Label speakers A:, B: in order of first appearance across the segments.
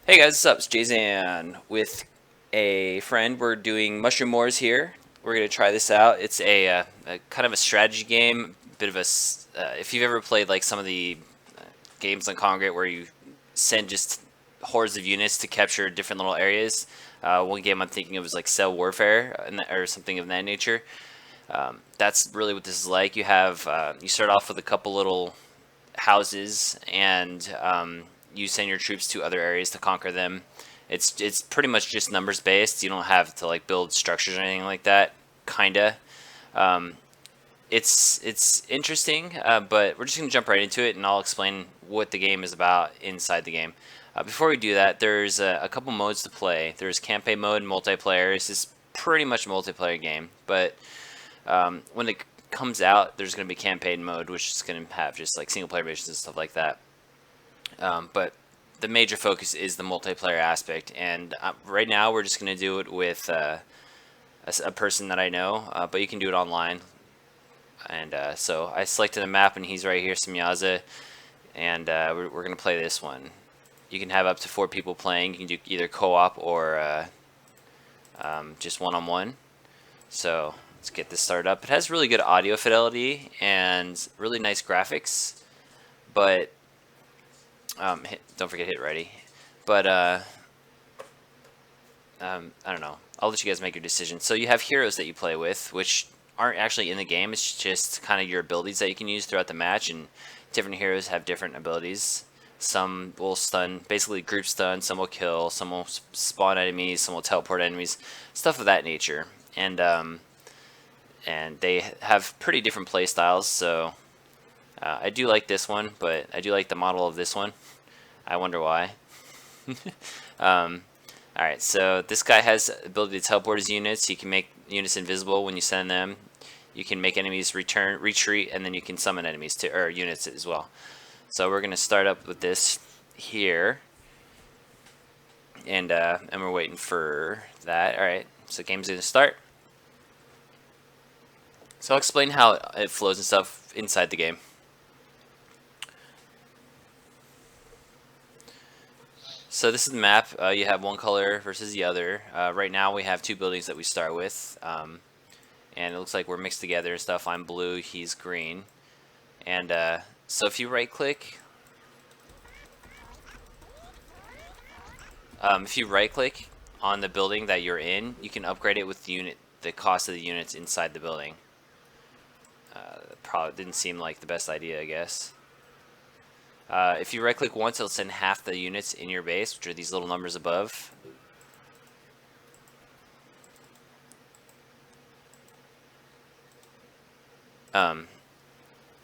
A: Hey guys, what's up? It's Jayzan with a friend. We're doing Mushroom Wars here. We're gonna try this out. It's a kind of a strategy game, bit of if you've ever played like some of the games on Kongregate where you send just hordes of units to capture different little areas. One game I'm thinking of is like Cell Warfare or something of that nature. That's really what this is like. You start off with a couple little houses and you send your troops to other areas to conquer them. It's pretty much just numbers based. You don't have to like build structures or anything like that. Kinda. Um, it's interesting, but we're just gonna jump right into it, and I'll explain what the game is about inside the game. Before we do that, there's a couple modes to play. There's campaign mode and multiplayer. This is pretty much a multiplayer game, but when it comes out, there's going to be campaign mode, which is going to have just like single player missions and stuff like that. But the major focus is the multiplayer aspect, and right now we're just going to do it with a person that I know, but you can do it online. And so I selected a map, and he's right here, Samyaza, and we're going to play this one. You can have up to 4 people playing. You can do either co-op or just one-on-one. So let's get this started up. It has really good audio fidelity and really nice graphics, but don't forget hit ready. But I don't know. I'll let you guys make your decision. So you have heroes that you play with, which aren't actually in the game. It's just kind of your abilities that you can use throughout the match, and different heroes have different abilities. Some will stun, basically group stun. Some will kill. Some will spawn enemies. Some will teleport enemies. Stuff of that nature. And they have pretty different play styles. So I do like this one, but I do like the model of this one. I wonder why. um, all right, so this guy has the ability to teleport his units. He can make units invisible when you send them. You can make enemies retreat, and then you can summon enemies to or units as well. So we're gonna start up with this here, and we're waiting for that. All right, so game's gonna start. So I'll explain how it flows and stuff inside the game. So this is the map. You have one color versus the other. Right now we have 2 buildings that we start with. And it looks like we're mixed together and stuff. I'm blue, he's green. And so if you right click, on the building that you're in, you can upgrade it with the cost of the units inside the building. Probably didn't seem like the best idea, I guess. If you right click once, it'll send half the units in your base, which are these little numbers above.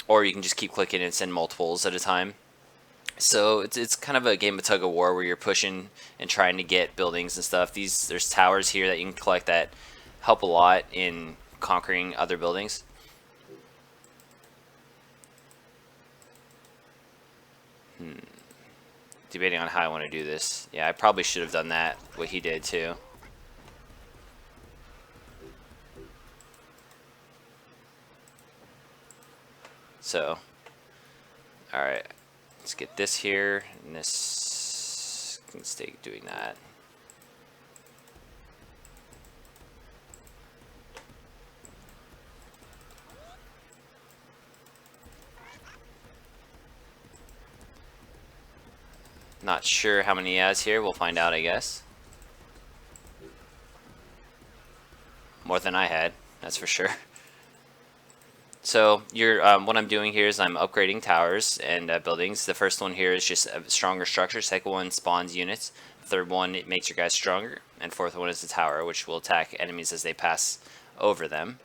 A: Or you can just keep clicking and send multiples at a time. So it's kind of a game of tug of war where you're pushing and trying to get buildings and stuff. There's towers here that you can collect that help a lot in conquering other buildings. Debating on how I want to do this. Yeah, I probably should have done that, what he did too. So, alright. Let's get this here, and this can stay doing that. Not sure how many he has here. We'll find out, I guess. More than I had, that's for sure. So what I'm doing here is I'm upgrading towers and buildings. The first one here is just a stronger structure. Second one spawns units. Third one, it makes your guys stronger. And fourth one is the tower, which will attack enemies as they pass over them.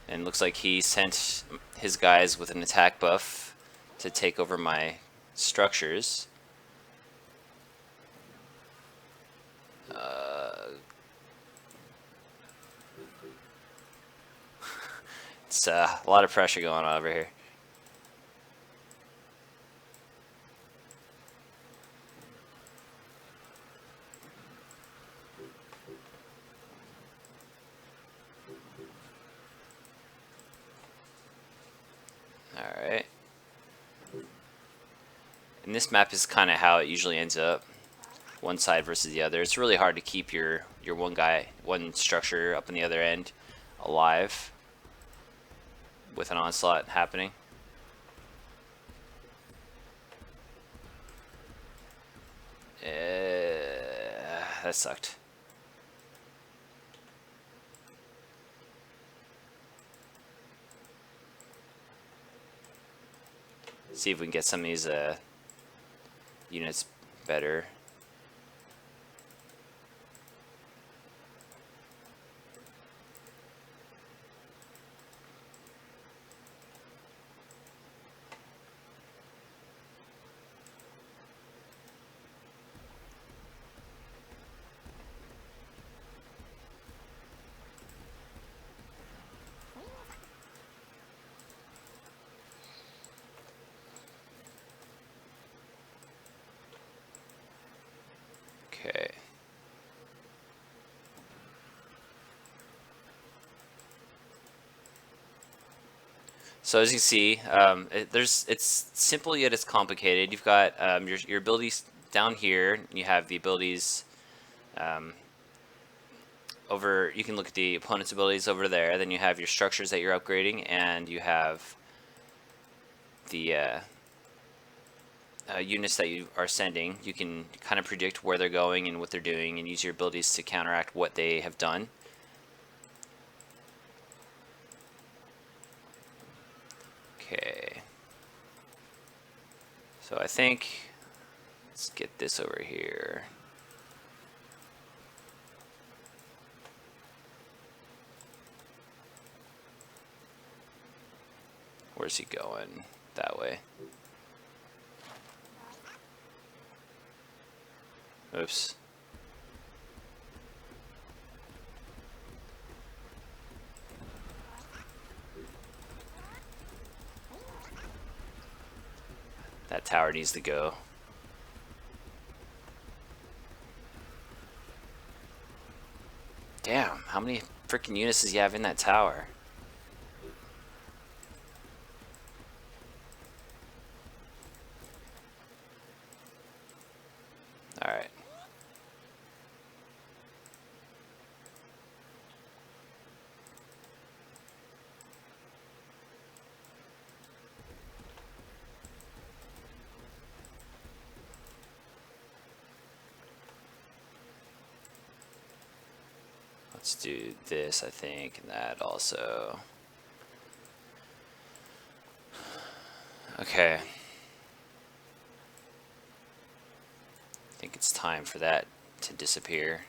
A: And looks like he sent his guys with an attack buff to take over my structures. It's a lot of pressure going on over here. And this map is kind of how it usually ends up, one side versus the other. It's really hard to keep your one structure up in the other end alive with an onslaught happening. That sucked. See if we can get some of these units better. Okay. So as you see, it's simple yet it's complicated. You've got your abilities down here. You have the abilities over. You can look at the opponent's abilities over there. Then you have your structures that you're upgrading, and you have the units that you are sending. You can kind of predict where they're going and what they're doing, and use your abilities to counteract what they have done. Okay. So I think let's get this over here. Where's he going? That way. Oops. That tower needs to go. Damn, how many freaking units does he have in that tower? Alright. Let's do this, I think, and that also. Okay. I think it's time for that to disappear.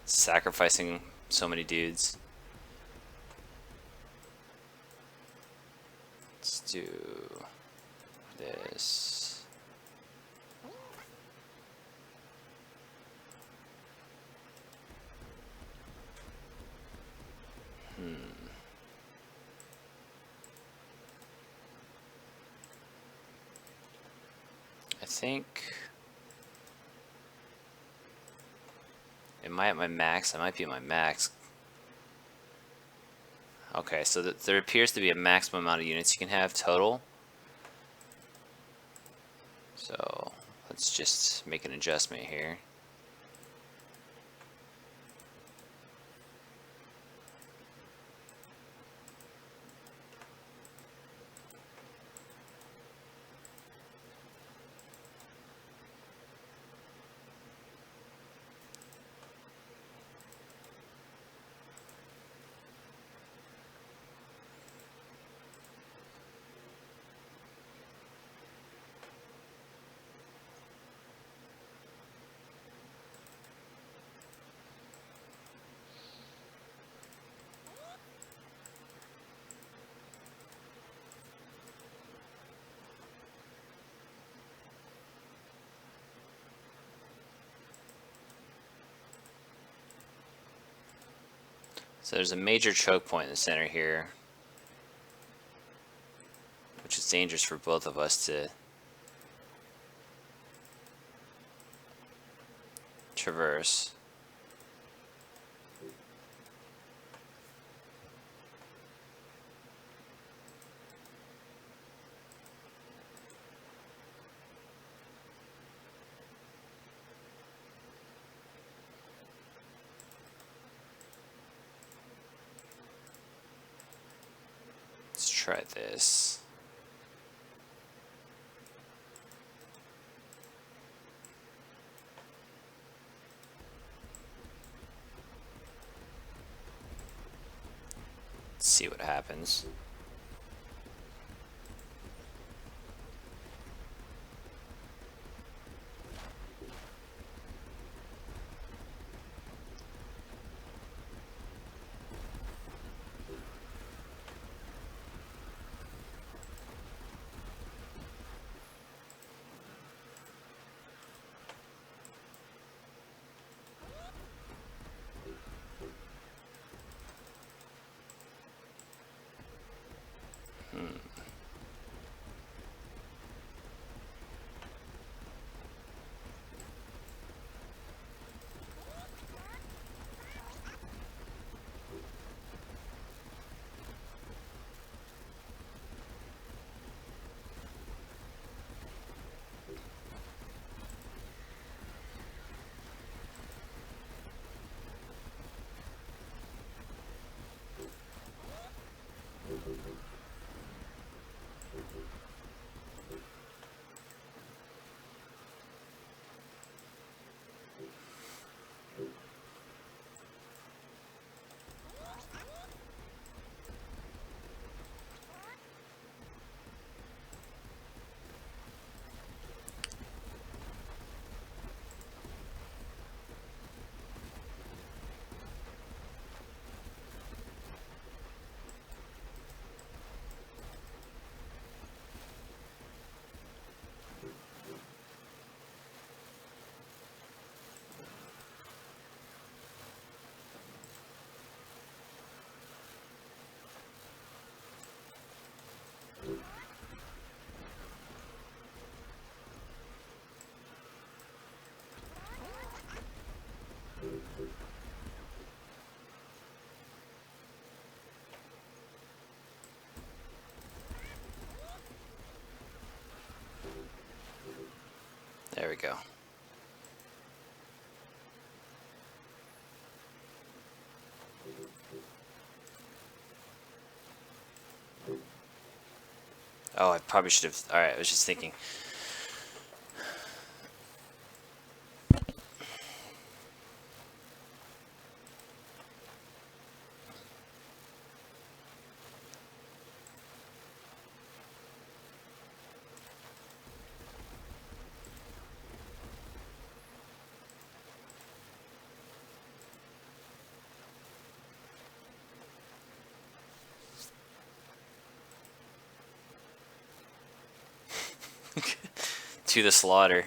A: Sacrificing so many dudes. Let's do this. I think am I at my max? I might be at my max. Okay, so there appears to be a maximum amount of units you can have total. So let's just make an adjustment here. So there's a major choke point in the center here, which is dangerous for both of us to traverse. Let's try this. Let's see what happens. There we go. Oh, I probably should have. Alright, I was just thinking. To the slaughter.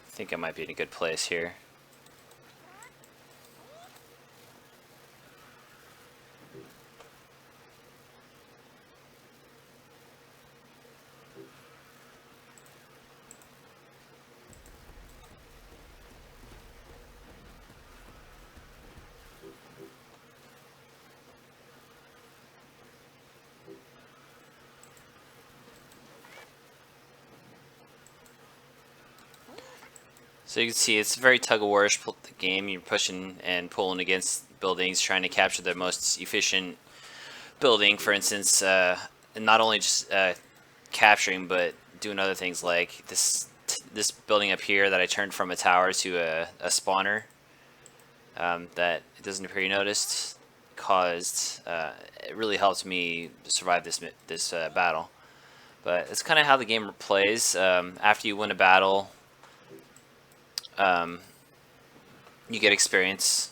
A: I think I might be in a good place here. So you can see it's a very tug-of-war-ish game. You're pushing and pulling against buildings, trying to capture the most efficient building. For instance, and not only just capturing, but doing other things like this building up here that I turned from a tower to a spawner. That it doesn't appear you noticed caused it really helped me survive this battle. But it's kind of how the game plays. After you win a battle, you get experience,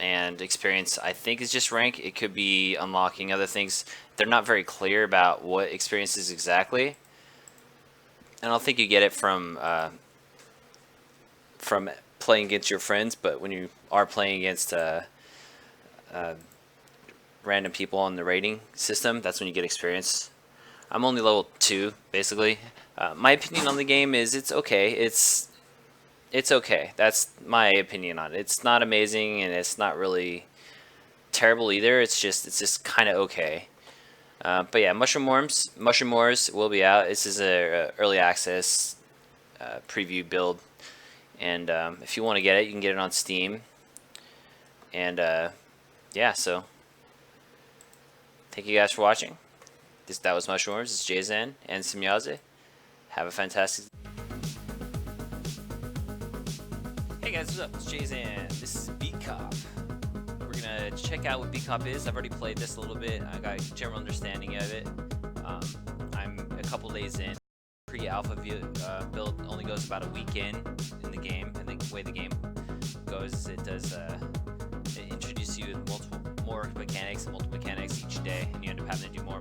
A: and experience I think is just rank. It could be unlocking other things. They're not very clear about what experience is exactly, and I don't think you get it from playing against your friends. But when you are playing against random people on the rating system, that's when you get experience. I'm only level 2 basically. My opinion on the game is it's okay. It's okay. That's my opinion on it. It's not amazing, and it's not really terrible either. It's just kind of okay. But yeah, Mushroom Wars will be out. This is a early access preview build, and if you want to get it, you can get it on Steam. And yeah, so thank you guys for watching. That was Mushroom Wars. It's JZen and Simyaze. Have a fantastic. Hey guys, what's up? It's JZen. This is Beat Cop. We're gonna check out what Beat Cop is. I've already played this a little bit. I got a general understanding of it. I'm a couple days in. Pre-alpha build only goes about a week in the game, and the way the game goes, it does it introduces you with multiple mechanics each day, and you end up having to do more